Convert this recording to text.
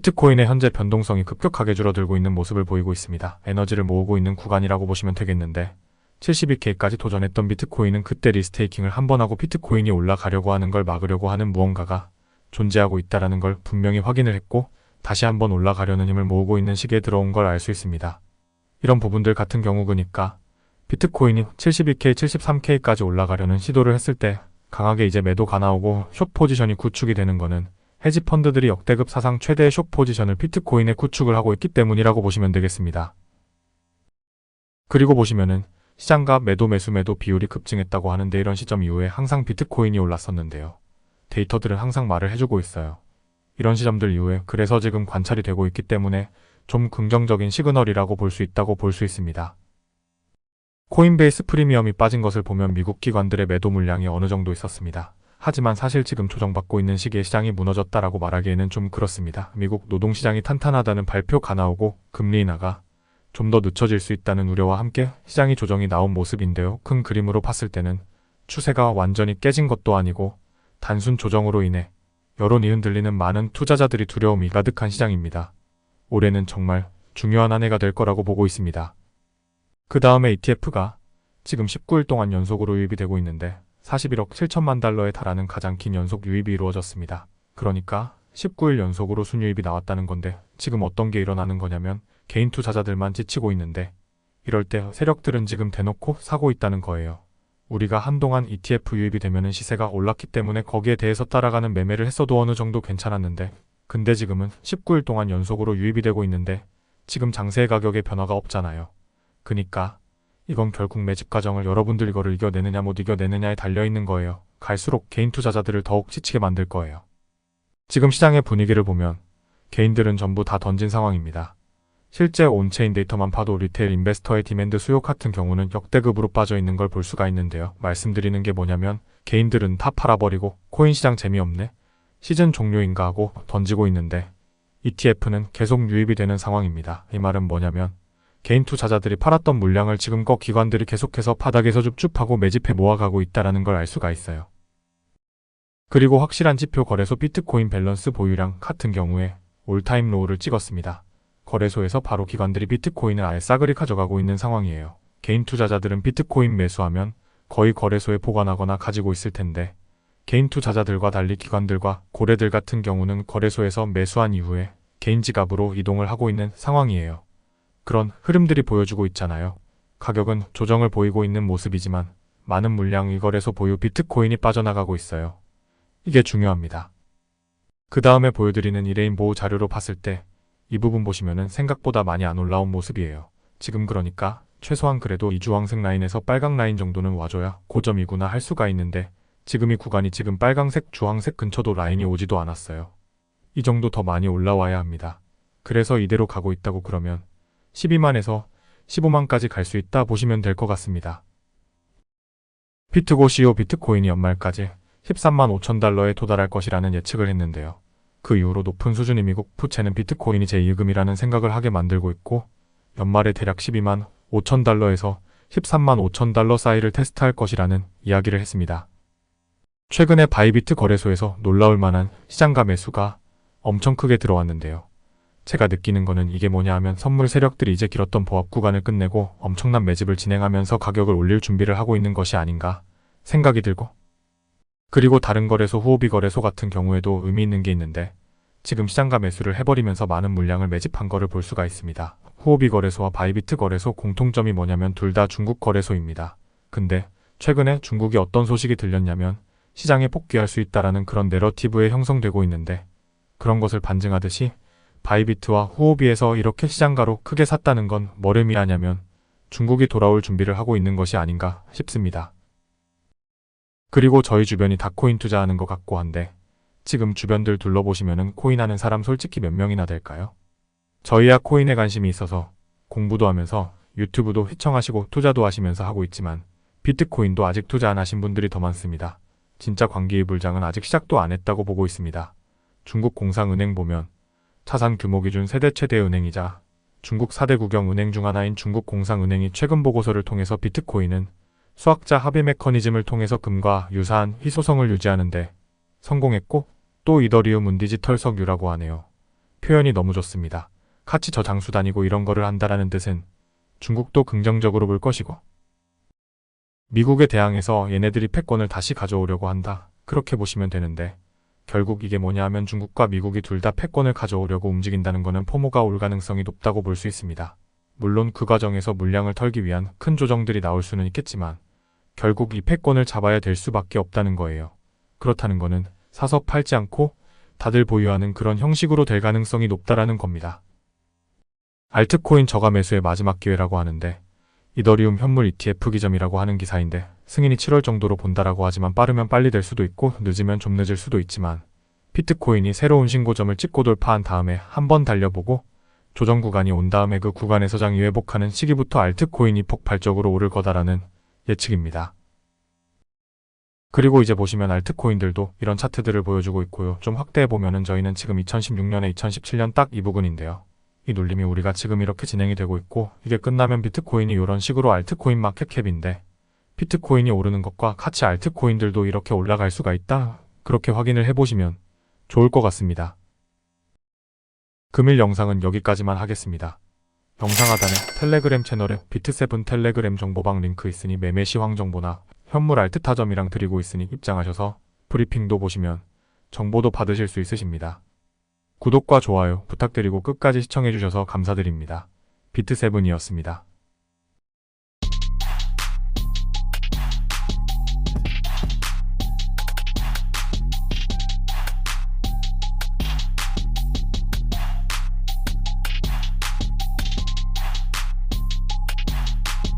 비트코인의 현재 변동성이 급격하게 줄어들고 있는 모습을 보이고 있습니다. 에너지를 모으고 있는 구간이라고 보시면 되겠는데 72K까지 도전했던 비트코인은 그때 리스테이킹을 한번 하고 비트코인이 올라가려고 하는 걸 막으려고 하는 무언가가 존재하고 있다는 걸 분명히 확인을 했고 다시 한번 올라가려는 힘을 모으고 있는 시기에 들어온 걸 알 수 있습니다. 이런 부분들 같은 경우 그니까 비트코인이 72K, 73K까지 올라가려는 시도를 했을 때 강하게 이제 매도가 나오고 숏 포지션이 구축이 되는 거는 헤지 펀드들이 역대급 사상 최대의 숏 포지션을 비트코인에 구축을 하고 있기 때문이라고 보시면 되겠습니다. 그리고 보시면은 시장가 매도 매수 매도 비율이 급증했다고 하는데 이런 시점 이후에 항상 비트코인이 올랐었는데요. 데이터들은 항상 말을 해주고 있어요. 이런 시점들 이후에 그래서 지금 관찰이 되고 있기 때문에 좀 긍정적인 시그널이라고 볼 수 있다고 볼 수 있습니다. 코인베이스 프리미엄이 빠진 것을 보면 미국 기관들의 매도 물량이 어느 정도 있었습니다. 하지만 사실 지금 조정받고 있는 시기에 시장이 무너졌다라고 말하기에는 좀 그렇습니다. 미국 노동시장이 탄탄하다는 발표가 나오고 금리 인하가 좀 더 늦춰질 수 있다는 우려와 함께 시장이 조정이 나온 모습인데요. 큰 그림으로 봤을 때는 추세가 완전히 깨진 것도 아니고 단순 조정으로 인해 여론이 흔들리는 많은 투자자들이 두려움이 가득한 시장입니다. 올해는 정말 중요한 한 해가 될 거라고 보고 있습니다. 그 다음에 ETF가 지금 19일 동안 연속으로 유입이 되고 있는데 41억 7천만 달러에 달하는 가장 긴 연속 유입이 이루어졌습니다. 그러니까 19일 연속으로 순유입이 나왔다는 건데 지금 어떤 게 일어나는 거냐면 개인 투자자들만 지치고 있는데 이럴 때 세력들은 지금 대놓고 사고 있다는 거예요. 우리가 한동안 ETF 유입이 되면은 시세가 올랐기 때문에 거기에 대해서 따라가는 매매를 했어도 어느 정도 괜찮았는데 근데 지금은 19일 동안 연속으로 유입이 되고 있는데 지금 장세의 가격에 변화가 없잖아요. 그니까 이건 결국 매집 과정을 여러분들 이거를 이겨내느냐 못 이겨내느냐에 달려있는 거예요. 갈수록 개인 투자자들을 더욱 지치게 만들 거예요. 지금 시장의 분위기를 보면 개인들은 전부 다 던진 상황입니다. 실제 온체인 데이터만 봐도 리테일 인베스터의 디맨드 수요 같은 경우는 역대급으로 빠져 있는 걸 볼 수가 있는데요. 말씀드리는 게 뭐냐면 개인들은 다 팔아버리고 코인 시장 재미없네? 시즌 종료인가 하고 던지고 있는데 ETF는 계속 유입이 되는 상황입니다. 이 말은 뭐냐면 개인 투자자들이 팔았던 물량을 지금껏 기관들이 계속해서 바닥에서 줍줍하고 매집해 모아가고 있다는 걸 알 수가 있어요. 그리고 확실한 지표 거래소 비트코인 밸런스 보유량 같은 경우에 올타임 로우를 찍었습니다. 거래소에서 바로 기관들이 비트코인을 아예 싸그리 가져가고 있는 상황이에요. 개인 투자자들은 비트코인 매수하면 거의 거래소에 보관하거나 가지고 있을 텐데 개인 투자자들과 달리 기관들과 고래들 같은 경우는 거래소에서 매수한 이후에 개인 지갑으로 이동을 하고 있는 상황이에요. 그런 흐름들이 보여주고 있잖아요. 가격은 조정을 보이고 있는 모습이지만 많은 물량 위거래소 보유 비트코인이 빠져나가고 있어요. 이게 중요합니다. 그 다음에 보여드리는 이레인 보호 자료로 봤을 때 이 부분 보시면은 생각보다 많이 안 올라온 모습이에요. 지금 그러니까 최소한 그래도 이 주황색 라인에서 빨강 라인 정도는 와줘야 고점이구나 할 수가 있는데 지금 이 구간이 지금 빨강색 주황색 근처도 라인이 오지도 않았어요. 이 정도 더 많이 올라와야 합니다. 그래서 이대로 가고 있다고 그러면 12만에서 15만까지 갈 수 있다 보시면 될 것 같습니다. 비트고 CEO 비트코인이 연말까지 13만 5천 달러에 도달할 것이라는 예측을 했는데요. 그 이후로 높은 수준의 미국 부채는 비트코인이 제2금이라는 생각을 하게 만들고 있고 연말에 대략 12만 5천 달러에서 13만 5천 달러 사이를 테스트할 것이라는 이야기를 했습니다. 최근에 바이비트 거래소에서 놀라울 만한 시장가 매수가 엄청 크게 들어왔는데요. 제가 느끼는 거는 이게 뭐냐 하면 선물 세력들이 이제 길었던 보합 구간을 끝내고 엄청난 매집을 진행하면서 가격을 올릴 준비를 하고 있는 것이 아닌가 생각이 들고 그리고 다른 거래소 후오비 거래소 같은 경우에도 의미 있는 게 있는데 지금 시장가 매수를 해버리면서 많은 물량을 매집한 거를 볼 수가 있습니다. 후오비 거래소와 바이비트 거래소 공통점이 뭐냐면 둘 다 중국 거래소입니다. 근데 최근에 중국이 어떤 소식이 들렸냐면 시장에 복귀할 수 있다라는 그런 내러티브에 형성되고 있는데 그런 것을 반증하듯이 바이비트와 후오비에서 이렇게 시장가로 크게 샀다는 건 뭘 의미하냐면 중국이 돌아올 준비를 하고 있는 것이 아닌가 싶습니다. 그리고 저희 주변이 다 코인 투자하는 것 같고 한데 지금 주변들 둘러보시면은 코인하는 사람 솔직히 몇 명이나 될까요? 저희야 코인에 관심이 있어서 공부도 하면서 유튜브도 휘청하시고 투자도 하시면서 하고 있지만 비트코인도 아직 투자 안 하신 분들이 더 많습니다. 진짜 광기이불장은 아직 시작도 안 했다고 보고 있습니다. 중국 공상은행 보면 자산 규모 기준 세대 최대 은행이자 중국 4대 국영 은행 중 하나인 중국 공상은행이 최근 보고서를 통해서 비트코인은 수학자 합의 메커니즘을 통해서 금과 유사한 희소성을 유지하는데 성공했고 또 이더리움은 디지털 석유라고 하네요. 표현이 너무 좋습니다. 같이 저 장수 다니고 이런 거를 한다라는 뜻은 중국도 긍정적으로 볼 것이고 미국에 대항해서 얘네들이 패권을 다시 가져오려고 한다. 그렇게 보시면 되는데 결국 이게 뭐냐 하면 중국과 미국이 둘 다 패권을 가져오려고 움직인다는 것은 포모가 올 가능성이 높다고 볼 수 있습니다. 물론 그 과정에서 물량을 털기 위한 큰 조정들이 나올 수는 있겠지만 결국 이 패권을 잡아야 될 수밖에 없다는 거예요. 그렇다는 것은 사서 팔지 않고 다들 보유하는 그런 형식으로 될 가능성이 높다라는 겁니다. 알트코인 저가 매수의 마지막 기회라고 하는데 이더리움 현물 ETF 기점이라고 하는 기사인데 승인이 7월 정도로 본다라고 하지만 빠르면 빨리 될 수도 있고 늦으면 좀 늦을 수도 있지만 비트코인이 새로운 신고점을 찍고 돌파한 다음에 한번 달려보고 조정 구간이 온 다음에 그 구간에서 장이 회복하는 시기부터 알트코인이 폭발적으로 오를 거다라는 예측입니다. 그리고 이제 보시면 알트코인들도 이런 차트들을 보여주고 있고요. 좀 확대해보면은 저희는 지금 2016년에 2017년 딱 이 부근인데요. 이 눌림이 우리가 지금 이렇게 진행이 되고 있고 이게 끝나면 비트코인이 이런 식으로 알트코인 마켓캡인데 비트코인이 오르는 것과 같이 알트코인들도 이렇게 올라갈 수가 있다. 그렇게 확인을 해보시면 좋을 것 같습니다. 금일 영상은 여기까지만 하겠습니다. 영상 하단에 텔레그램 채널에 비트7 텔레그램 정보방 링크 있으니 매매 시황 정보나 현물 알트타점이랑 드리고 있으니 입장하셔서 브리핑도 보시면 정보도 받으실 수 있으십니다. 구독과 좋아요 부탁드리고 끝까지 시청해주셔서 감사드립니다. 비트7이었습니다.